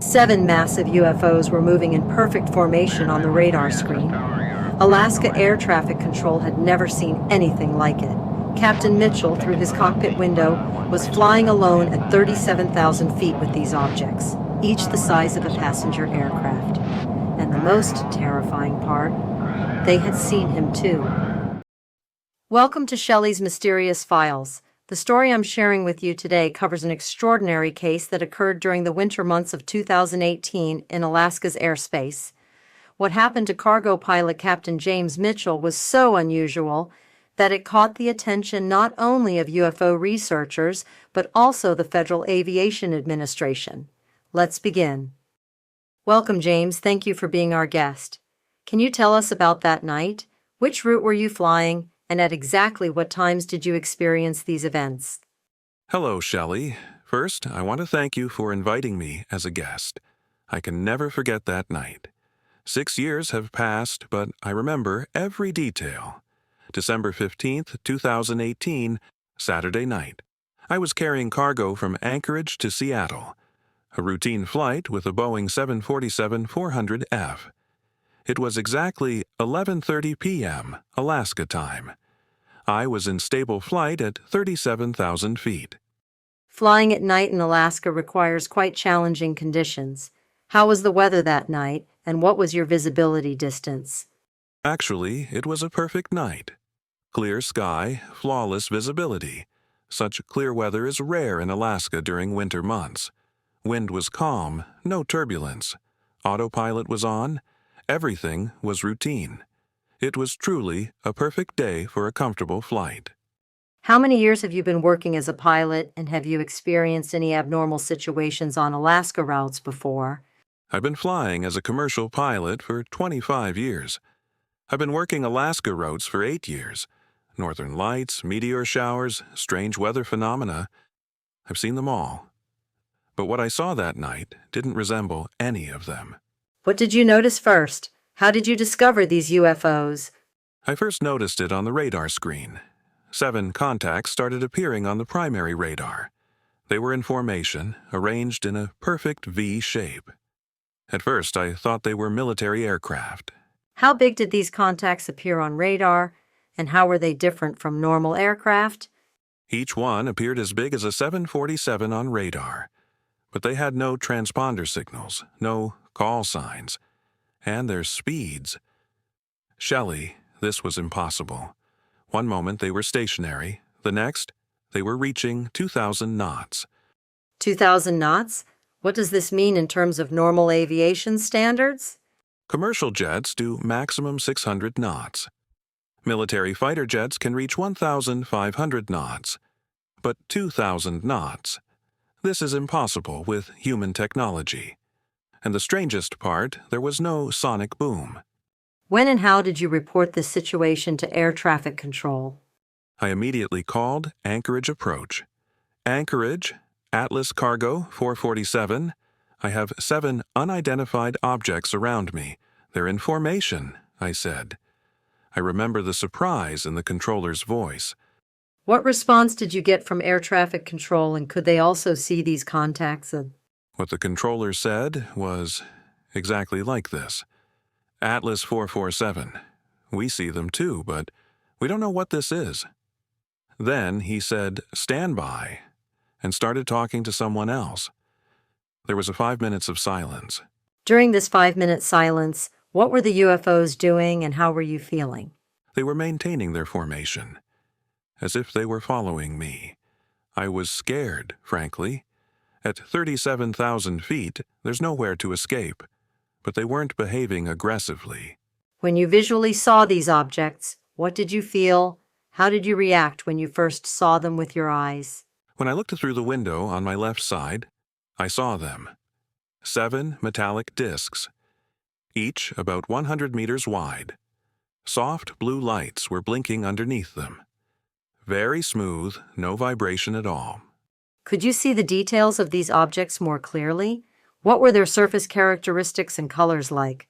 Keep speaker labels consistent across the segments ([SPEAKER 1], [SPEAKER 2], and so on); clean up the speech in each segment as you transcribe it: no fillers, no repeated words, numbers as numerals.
[SPEAKER 1] 7 massive UFOs were moving in perfect formation on the radar screen. Alaska Air Traffic Control had never seen anything like it. Captain Mitchell, through his cockpit window, was flying alone at 37,000 feet with these objects, each the size of a passenger aircraft. And the most terrifying part, they had seen him too. Welcome to Shelley's Mysterious Files. The story I'm sharing with you today covers an extraordinary case that occurred during the winter months of 2018 in Alaska's airspace. What happened to cargo pilot Captain James Mitchell was so unusual that it caught the attention not only of UFO researchers, but also the Federal Aviation Administration. Let's begin. Welcome, James. Thank you for being our guest. Can you tell us about that night? Which route were you flying? And at exactly what times did you experience these events?
[SPEAKER 2] Hello, Shelley. First, I want to thank you for inviting me as a guest. I can never forget that night. 6 years have passed, but I remember every detail. December 15th, 2018, Saturday night. I was carrying cargo from Anchorage to Seattle, a routine flight with a Boeing 747-400F. It was exactly 11:30 p.m. Alaska time. I was in stable flight at 37,000 feet.
[SPEAKER 1] Flying at night in Alaska requires quite challenging conditions. How was the weather that night, and what was your visibility distance?
[SPEAKER 2] Actually, it was a perfect night. Clear sky, flawless visibility. Such clear weather is rare in Alaska during winter months. Wind was calm, no turbulence. Autopilot was on. Everything was routine. It was truly a perfect day for a comfortable flight.
[SPEAKER 1] How many years have you been working as a pilot, and have you experienced any abnormal situations on Alaska routes before?
[SPEAKER 2] I've been flying as a commercial pilot for 25 years. I've been working Alaska routes for 8 years. Northern lights, meteor showers, strange weather phenomena. I've seen them all. But what I saw that night didn't resemble any of them.
[SPEAKER 1] What did you notice first? How did you discover these UFOs?
[SPEAKER 2] I first noticed it on the radar screen. 7 contacts started appearing on the primary radar. They were in formation, arranged in a perfect V shape. At first, I thought they were military aircraft.
[SPEAKER 1] How big did these contacts appear on radar, and how were they different from normal aircraft?
[SPEAKER 2] Each one appeared as big as a 747 on radar, but they had no transponder signals, no call signs, and their speeds. Shelley, this was impossible. One moment they were stationary, the next, they were reaching 2,000 knots.
[SPEAKER 1] 2,000 knots? What does this mean in terms of normal aviation standards?
[SPEAKER 2] Commercial jets do maximum 600 knots. Military fighter jets can reach 1,500 knots, but 2,000 knots. This is impossible with human technology. And the strangest part, there was no sonic boom.
[SPEAKER 1] When and how did you report this situation to air traffic control?
[SPEAKER 2] I immediately called Anchorage Approach. Anchorage, Atlas Cargo 447. I have 7 unidentified objects around me. They're in formation, I said. I remember the surprise in the controller's voice.
[SPEAKER 1] What response did you get from air traffic control, and could they also see these contacts?
[SPEAKER 2] What the controller said was exactly like this. Atlas 447. We see them too, but we don't know what this is. Then he said, "Stand by," and started talking to someone else. There was a 5 minutes of silence.
[SPEAKER 1] During this 5-minute silence, what were the UFOs doing, and how were you feeling?
[SPEAKER 2] They were maintaining their formation, as if they were following me. I was scared, frankly. At 37,000 feet, there's nowhere to escape, but they weren't behaving aggressively.
[SPEAKER 1] When you visually saw these objects, what did you feel? How did you react when you first saw them with your eyes?
[SPEAKER 2] When I looked through the window on my left side, I saw them. 7 metallic discs, each about 100 meters wide. Soft blue lights were blinking underneath them. Very smooth, no vibration at all.
[SPEAKER 1] Could you see the details of these objects more clearly? What were their surface characteristics and colors like?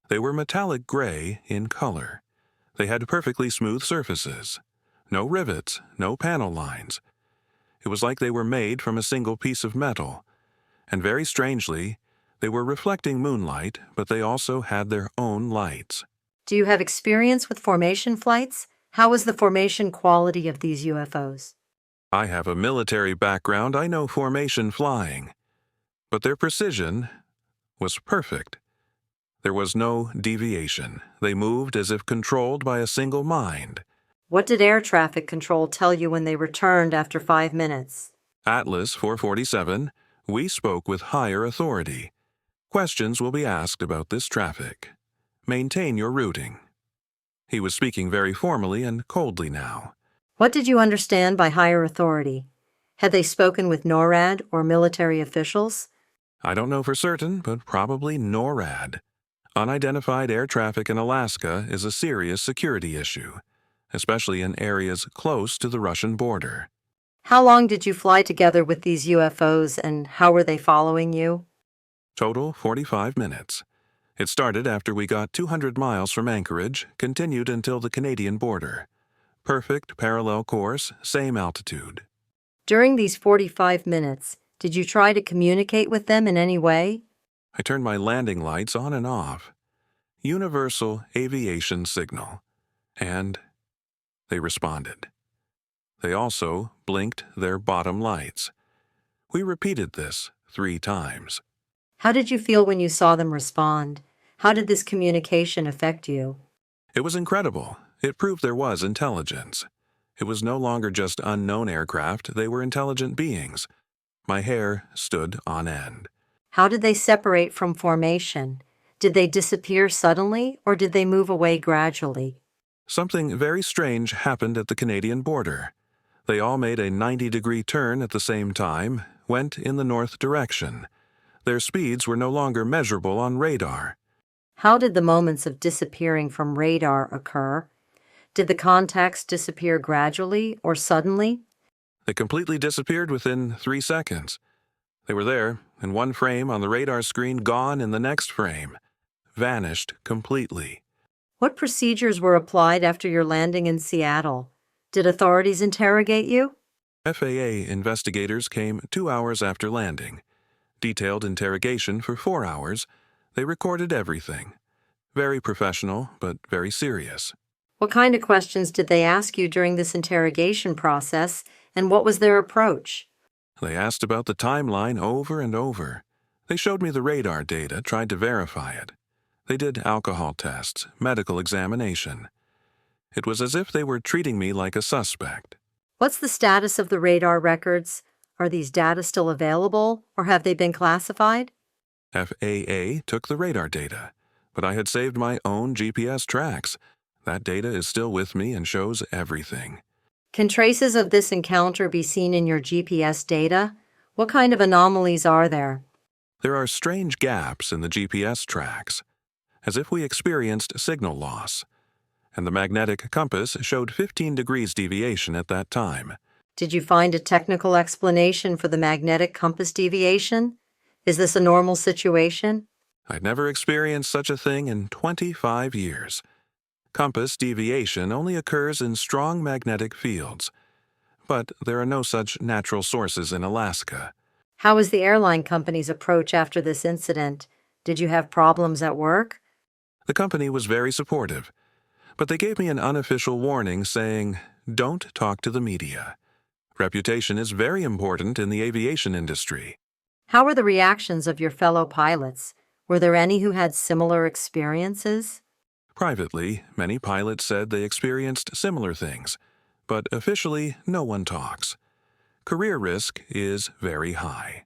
[SPEAKER 2] They were metallic gray in color. They had perfectly smooth surfaces. No rivets, no panel lines. It was like they were made from a single piece of metal. And very strangely, They were reflecting moonlight, but they also had their own lights.
[SPEAKER 1] Do you have experience with formation flights? How was the formation quality of these UFOs?
[SPEAKER 2] I have a military background. I know formation flying. But their precision was perfect. There was no deviation. They moved as if controlled by a single mind.
[SPEAKER 1] What did air traffic control tell you when they returned after 5 minutes?
[SPEAKER 2] Atlas 447, we spoke with higher authority. Questions will be asked about this traffic. Maintain your routing. He was speaking very formally and coldly now.
[SPEAKER 1] What did you understand by higher authority? Had they spoken with NORAD or military officials?
[SPEAKER 2] I don't know for certain, but probably NORAD. Unidentified air traffic in Alaska is a serious security issue, especially in areas close to the Russian border.
[SPEAKER 1] How long did you fly together with these UFOs, and how were they following you?
[SPEAKER 2] Total 45 minutes. It started after we got 200 miles from Anchorage, continued until the Canadian border. Perfect parallel course, same altitude.
[SPEAKER 1] During these 45 minutes, did you try to communicate with them in any way?
[SPEAKER 2] I turned my landing lights on and off. Universal aviation signal. And they responded. They also blinked their bottom lights. We repeated this 3 times.
[SPEAKER 1] How did you feel when you saw them respond? How did this communication affect you?
[SPEAKER 2] It was incredible. It proved there was intelligence. It was no longer just unknown aircraft, they were intelligent beings. My hair stood on end.
[SPEAKER 1] How did they separate from formation? Did they disappear suddenly, or did they move away gradually?
[SPEAKER 2] Something very strange happened at the Canadian border. They all made a 90-degree turn at the same time, went in the north direction. Their speeds were no longer measurable on radar.
[SPEAKER 1] How did the moments of disappearing from radar occur? Did the contacts disappear gradually or suddenly?
[SPEAKER 2] They completely disappeared within 3 seconds. They were there, in one frame on the radar screen, gone in the next frame. Vanished completely.
[SPEAKER 1] What procedures were applied after your landing in Seattle? Did authorities interrogate you?
[SPEAKER 2] FAA investigators came 2 hours after landing. Detailed interrogation for 4 hours. They recorded everything. Very professional, but very serious.
[SPEAKER 1] What kind of questions did they ask you during this interrogation process, and what was their approach?
[SPEAKER 2] They asked about the timeline over and over. They showed me the radar data, tried to verify it. They did alcohol tests, medical examination. It was as if they were treating me like a suspect.
[SPEAKER 1] What's the status of the radar records? Are these data still available, or have they been classified?
[SPEAKER 2] FAA took the radar data, but I had saved my own GPS tracks. That data is still with me and shows everything.
[SPEAKER 1] Can traces of this encounter be seen in your GPS data? What kind of anomalies are there?
[SPEAKER 2] There are strange gaps in the GPS tracks, as if we experienced signal loss. And the magnetic compass showed 15 degrees deviation at that time.
[SPEAKER 1] Did you find a technical explanation for the magnetic compass deviation? Is this a normal situation?
[SPEAKER 2] I'd never experienced such a thing in 25 years. Compass deviation only occurs in strong magnetic fields, but there are no such natural sources in Alaska.
[SPEAKER 1] How was the airline company's approach after this incident? Did you have problems at work?
[SPEAKER 2] The company was very supportive, but they gave me an unofficial warning saying, "Don't talk to the media." Reputation is very important in the aviation industry.
[SPEAKER 1] How were the reactions of your fellow pilots? Were there any who had similar experiences?
[SPEAKER 2] Privately, many pilots said they experienced similar things, but officially, no one talks. Career risk is very high.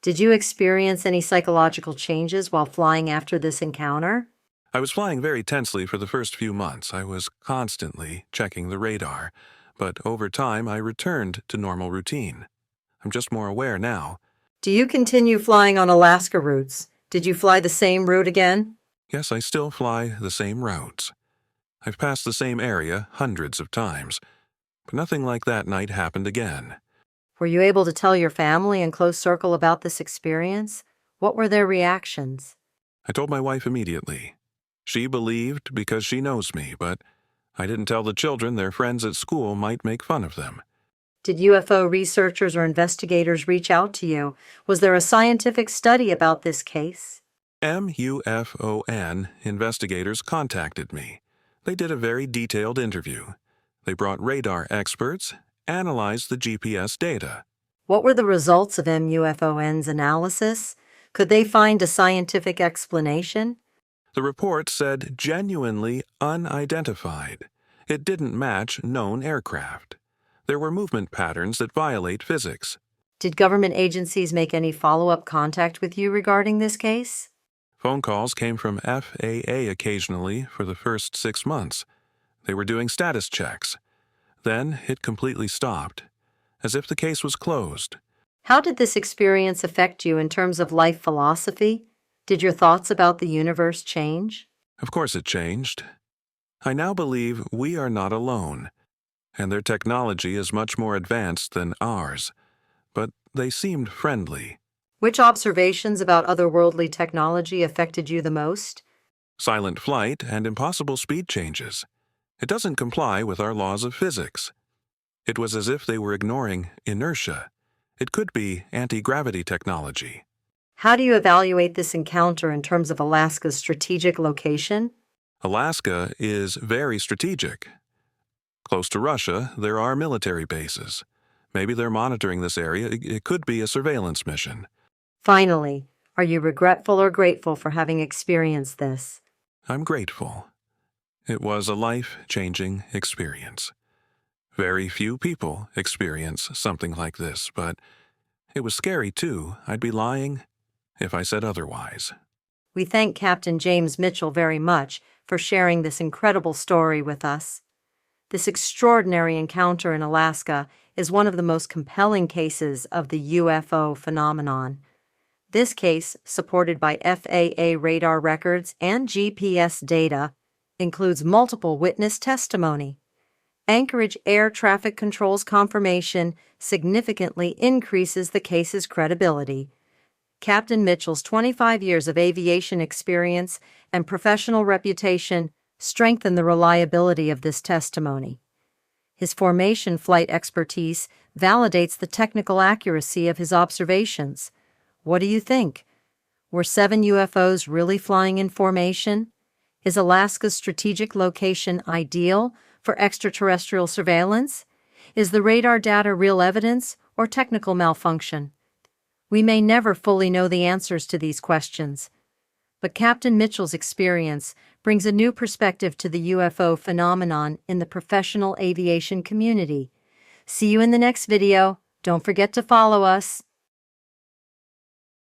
[SPEAKER 1] Did you experience any psychological changes while flying after this encounter?
[SPEAKER 2] I was flying very tensely for the first few months. I was constantly checking the radar, but over time I returned to normal routine. I'm just more aware now.
[SPEAKER 1] Do you continue flying on Alaska routes? Did you fly the same route again?
[SPEAKER 2] Yes, I still fly the same routes. I've passed the same area hundreds of times, but nothing like that night happened again.
[SPEAKER 1] Were you able to tell your family and close circle about this experience? What were their reactions?
[SPEAKER 2] I told my wife immediately. She believed because she knows me, but I didn't tell the children their friends at school might make fun of them.
[SPEAKER 1] Did UFO researchers or investigators reach out to you? Was there a scientific study about this case?
[SPEAKER 2] MUFON investigators contacted me. They did a very detailed interview. They brought radar experts, analyzed the GPS data.
[SPEAKER 1] What were the results of MUFON's analysis? Could they find a scientific explanation?
[SPEAKER 2] The report said genuinely unidentified. It didn't match known aircraft. There were movement patterns that violate physics.
[SPEAKER 1] Did government agencies make any follow-up contact with you regarding this case?
[SPEAKER 2] Phone calls came from FAA occasionally for the first 6 months. They were doing status checks. Then it completely stopped, as if the case was closed.
[SPEAKER 1] How did this experience affect you in terms of life philosophy? Did your thoughts about the universe change?
[SPEAKER 2] Of course it changed. I now believe we are not alone, and their technology is much more advanced than ours, but they seemed friendly.
[SPEAKER 1] Which observations about otherworldly technology affected you the most?
[SPEAKER 2] Silent flight and impossible speed changes. It doesn't comply with our laws of physics. It was as if they were ignoring inertia. It could be anti-gravity technology.
[SPEAKER 1] How do you evaluate this encounter in terms of Alaska's strategic location?
[SPEAKER 2] Alaska is very strategic. Close to Russia, there are military bases. Maybe they're monitoring this area. It could be a surveillance mission.
[SPEAKER 1] Finally, are you regretful or grateful for having experienced this?
[SPEAKER 2] I'm grateful. It was a life-changing experience. Very few people experience something like this, but it was scary too. I'd be lying if I said otherwise.
[SPEAKER 1] We thank Captain James Mitchell very much for sharing this incredible story with us. This extraordinary encounter in Alaska is one of the most compelling cases of the UFO phenomenon. This case, supported by FAA radar records and GPS data, includes multiple witness testimony. Anchorage Air Traffic Control's confirmation significantly increases the case's credibility. Captain Mitchell's 25 years of aviation experience and professional reputation strengthen the reliability of this testimony. His formation flight expertise validates the technical accuracy of his observations. What do you think? Were 7 UFOs really flying in formation? Is Alaska's strategic location ideal for extraterrestrial surveillance? Is the radar data real evidence or technical malfunction? We may never fully know the answers to these questions, but Captain Mitchell's experience brings a new perspective to the UFO phenomenon in the professional aviation community. See you in the next video. Don't forget to follow us.